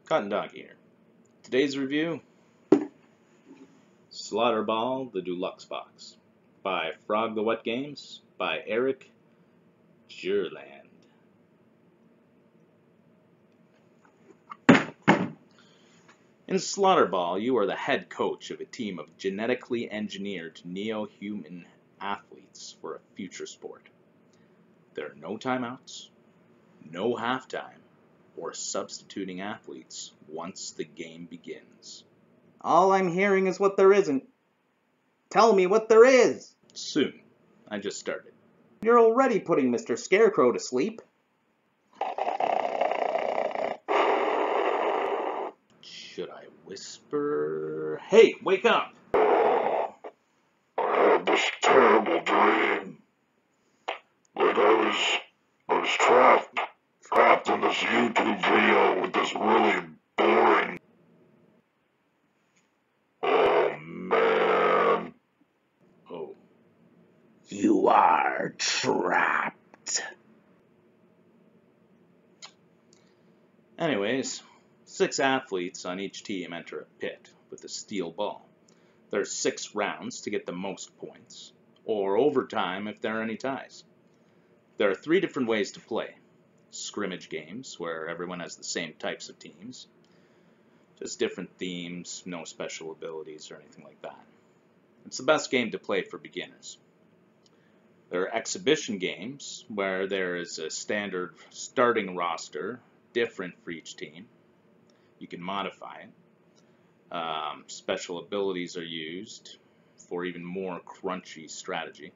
Cottondonkey here. Today's review, Slaughterball, the Deluxe Box, by Frog the What Games, by Erik, Kjerland. In Slaughterball, you are the head coach of a team of genetically engineered neo-human athletes for a future sport. There are no timeouts, no halftime, or substituting athletes once the game begins. All I'm hearing is what there isn't. Tell me what there is. Soon. I just started. You're already putting Mr. Scarecrow to sleep. Should I whisper? Hey, wake up! I had this terrible dream. Like I was trapped in this YouTube video with this really boring. Oh man. Oh. You are trapped. Anyways, 6 athletes on each team enter a pit with a steel ball. There are 6 rounds to get the most points, or overtime if there are any ties. There are 3 different ways to play. Scrimmage games, where everyone has the same types of teams. Just different themes, no special abilities or anything like that. It's the best game to play for beginners. There are exhibition games, where there is a standard starting roster, different for each team. You can modify it. Special abilities are used for even more crunchy strategy.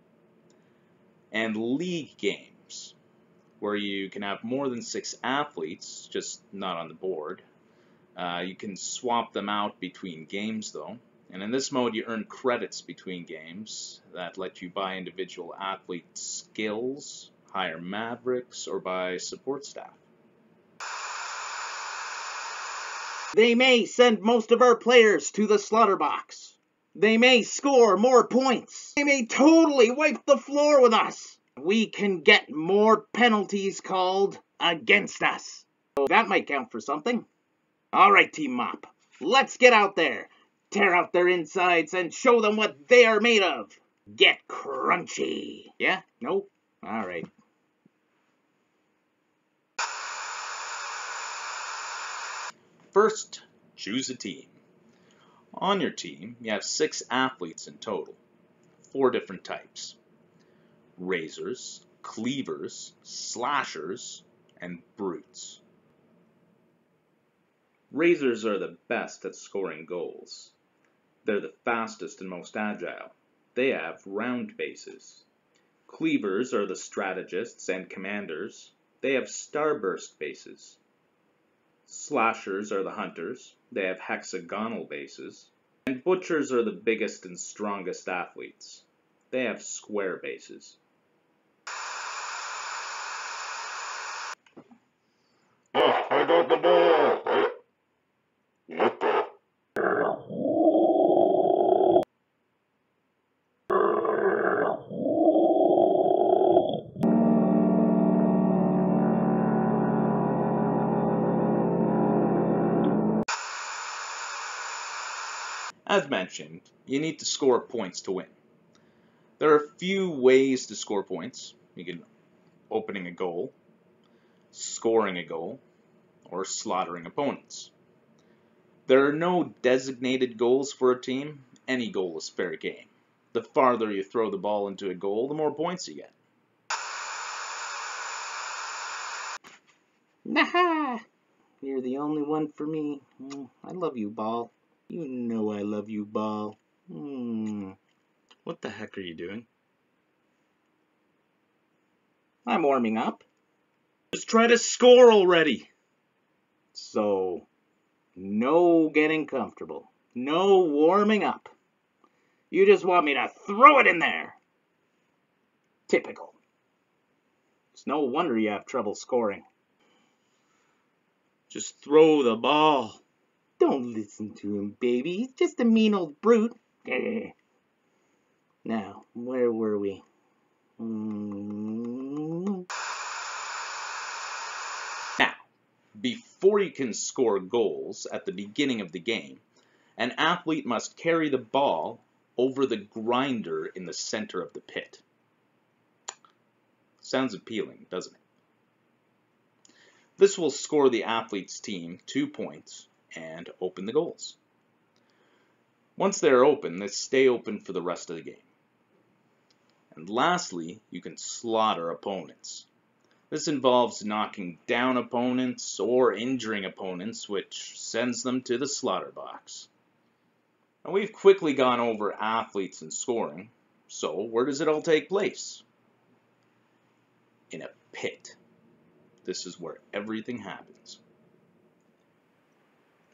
And league games, where you can have more than 6 athletes, just not on the board. You can swap them out between games though. And in this mode you earn credits between games that let you buy individual athlete skills, hire mavericks, or buy support staff. They may send most of our players to the slaughter box. They may score more points. They may totally wipe the floor with us. We can get more penalties called against us. So that might count for something. Alright, Team Mop. Let's get out there. Tear out their insides and show them what they are made of. Get crunchy. Yeah? No? Alright. First, choose a team. On your team, you have 6 athletes in total, 4 different types: razors, cleavers, slashers, and brutes. Razors are the best at scoring goals. They're the fastest and most agile. They have round bases. Cleavers are the strategists and commanders. They have starburst bases. Slashers are the hunters. They have hexagonal bases. And butchers are the biggest and strongest athletes. They have square bases. Oh, I got the ball. What the? As mentioned, you need to score points to win. There are a few ways to score points. You can opening a goal, scoring a goal, or slaughtering opponents. There are no designated goals for a team. Any goal is fair game. The farther you throw the ball into a goal, the more points you get. Nah, you're the only one for me. I love you, Ball. You know I love you, Ball. What the heck are you doing? I'm warming up. Just try to score already. So, no getting comfortable. No warming up. You just want me to throw it in there. Typical. It's no wonder you have trouble scoring. Just throw the ball. Don't listen to him, baby. He's just a mean old brute. Now, where were we? Now, Before you can score goals at the beginning of the game, an athlete must carry the ball over the grinder in the center of the pit. Sounds appealing, doesn't it? This will score the athlete's team 2 points and open the goals. Once they are open, they stay open for the rest of the game. And lastly, you can slaughter opponents. This involves knocking down opponents or injuring opponents, which sends them to the slaughter box. Now, we've quickly gone over athletes and scoring, so where does it all take place? In a pit. This is where everything happens.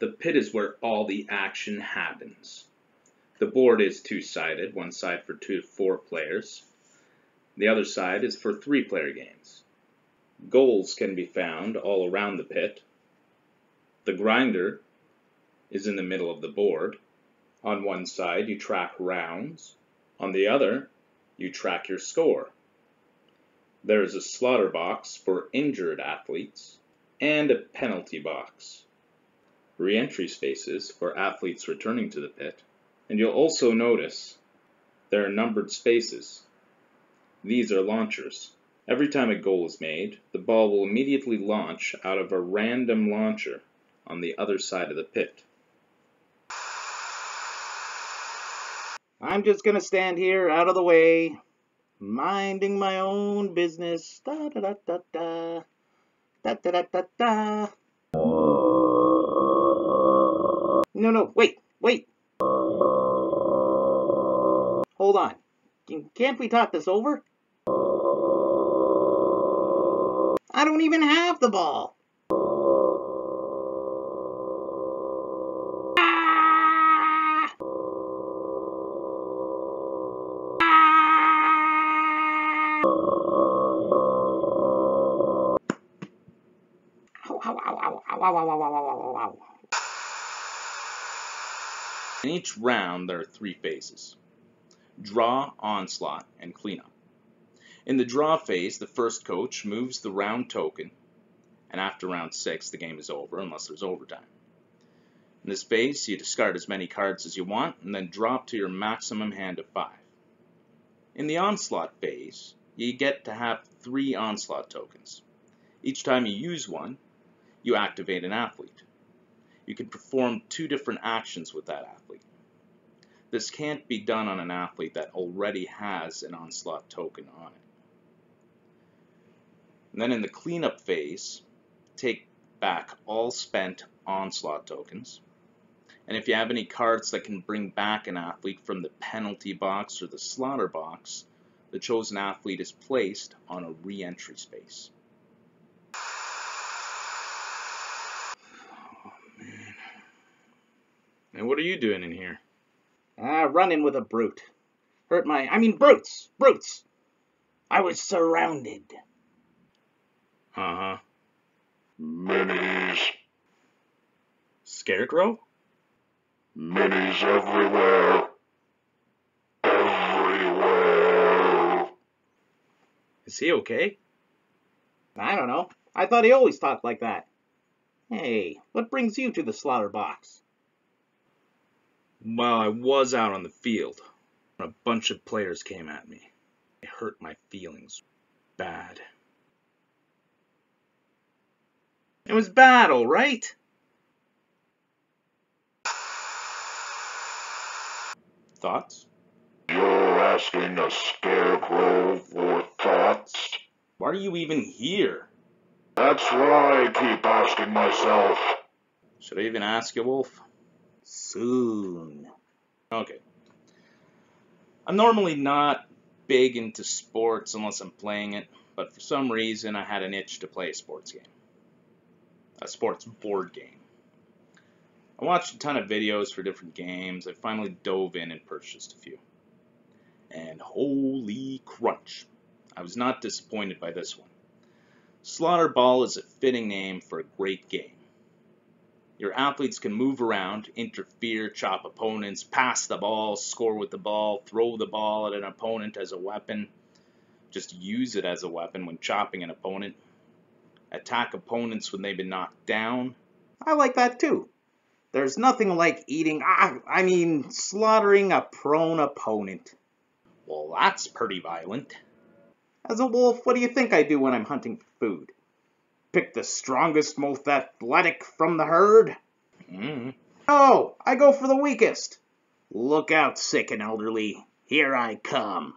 The pit is where all the action happens. The board is two-sided, one side for 2 to 4 players. The other side is for 3-player games. Goals can be found all around the pit. The grinder is in the middle of the board. On one side, you track rounds. On the other, you track your score. There is a slaughter box for injured athletes and a penalty box. Re-entry spaces for athletes returning to the pit. And you'll also notice there are numbered spaces. These are launchers. Every time a goal is made, the ball will immediately launch out of a random launcher on the other side of the pit. I'm just gonna stand here out of the way, minding my own business. Da da da da da. Da da da da da. No, wait. Hold on. Can't we talk this over? I don't even have the ball. Ow. In each round, there are 3 phases: draw, onslaught, and cleanup. In the draw phase, the first coach moves the round token, and after round 6, the game is over unless there's overtime. In this phase, you discard as many cards as you want, and then drop to your maximum hand of 5. In the onslaught phase, you get to have 3 onslaught tokens. Each time you use one, you activate an athlete. You can perform 2 different actions with that athlete. This can't be done on an athlete that already has an onslaught token on it. And then in the cleanup phase, take back all spent onslaught tokens. And if you have any cards that can bring back an athlete from the penalty box or the slaughter box, the chosen athlete is placed on a re-entry space. Oh, man. And what are you doing in here? Running with a brute. Brutes! I was surrounded. Uh-huh. Minis. Scarecrow? Minis everywhere. Everywhere. Is he okay? I don't know. I thought he always talked like that. Hey, what brings you to the slaughter box? Well, I was out on the field when a bunch of players came at me. It hurt my feelings bad. It was bad, all right? Thoughts? You're asking a scarecrow for thoughts? Why are you even here? That's what I keep asking myself. Should I even ask you, Wolf? Soon. Okay. I'm normally not big into sports unless I'm playing it, but for some reason I had an itch to play a sports game. A sports board game. I watched a ton of videos for different games. I finally dove in and purchased a few. And holy crunch, I was not disappointed by this one. Slaughterball is a fitting name for a great game. Your athletes can move around, interfere, chop opponents, pass the ball, score with the ball, throw the ball at an opponent as a weapon, just use it as a weapon when chopping an opponent. attack opponents when they've been knocked down. I like that too. There's nothing like slaughtering a prone opponent. Well, that's pretty violent. As a wolf, what do you think I do when I'm hunting for food? Pick the strongest, most athletic from the herd? No, I go for the weakest. Look out, sick and elderly. Here I come.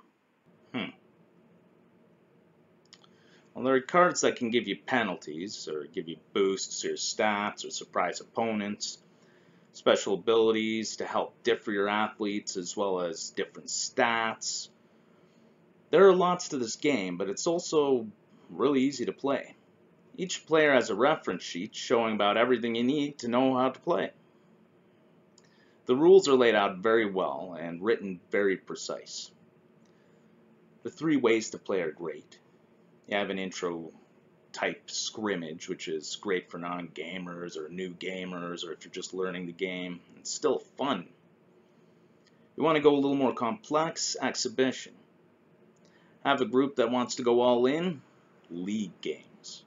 Well, there are cards that can give you penalties, or give you boosts to your stats, or surprise opponents. Special abilities to help differ your athletes, as well as different stats. There are lots to this game, but it's also really easy to play. Each player has a reference sheet showing about everything you need to know how to play. The rules are laid out very well and written very precise. The 3 ways to play are great. You have an intro type scrimmage, which is great for non-gamers or new gamers, or if you're just learning the game. It's still fun. You want to go a little more complex? Exhibition. Have a group that wants to go all in? League games.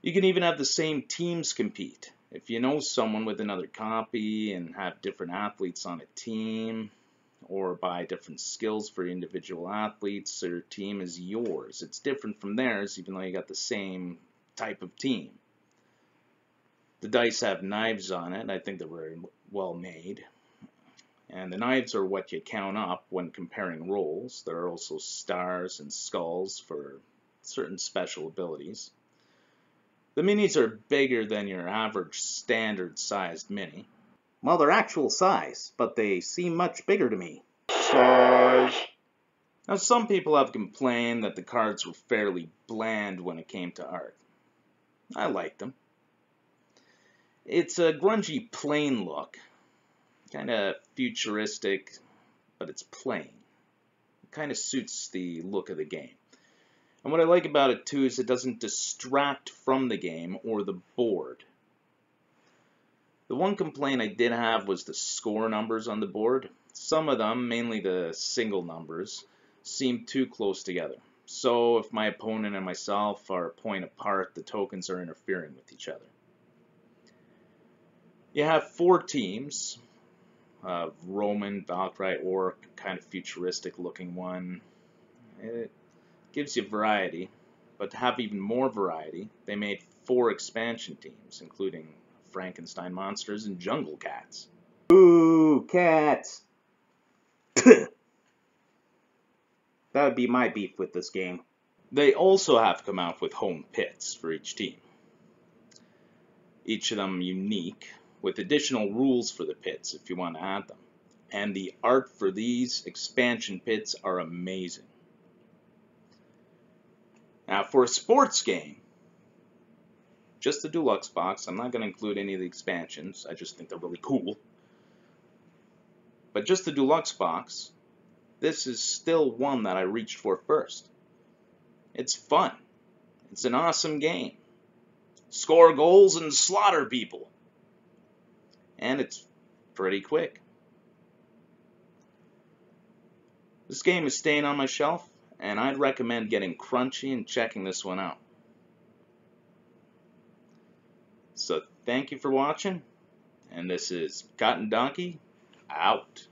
You can even have the same teams compete. If you know someone with another copy and have different athletes on a team, or buy different skills for individual athletes, so your team is yours. It's different from theirs, even though you got the same type of team. The dice have knives on it. I think they're very well made. And the knives are what you count up when comparing rolls. There are also stars and skulls for certain special abilities. The minis are bigger than your average standard-sized mini. Well, they're actual size, but they seem much bigger to me. Size. Now, some people have complained that the cards were fairly bland when it came to art. I liked them. It's a grungy, plain look. Kind of futuristic, but it's plain. It kind of suits the look of the game. And what I like about it too is it doesn't distract from the game or the board. The one complaint I did have was the score numbers on the board. Some of them, mainly the single numbers, seem too close together. So if my opponent and myself are a point apart, the tokens are interfering with each other. You have 4 teams. Roman, Valkyrie, Orc, kind of futuristic looking one. It gives you variety, but to have even more variety, they made 4 expansion teams, including Frankenstein monsters and jungle cats. Ooh, cats! That would be my beef with this game. They also have come out with home pits for each team. Each of them unique, with additional rules for the pits if you want to add them. And the art for these expansion pits are amazing. Now for a sports game, just the deluxe box, I'm not going to include any of the expansions, I just think they're really cool. But just the deluxe box, this is still one that I reached for first. It's fun. It's an awesome game. Score goals and slaughter people. And it's pretty quick. This game is staying on my shelf, and I'd recommend getting crunchy and checking this one out. So thank you for watching, and this is Cottondonkey out.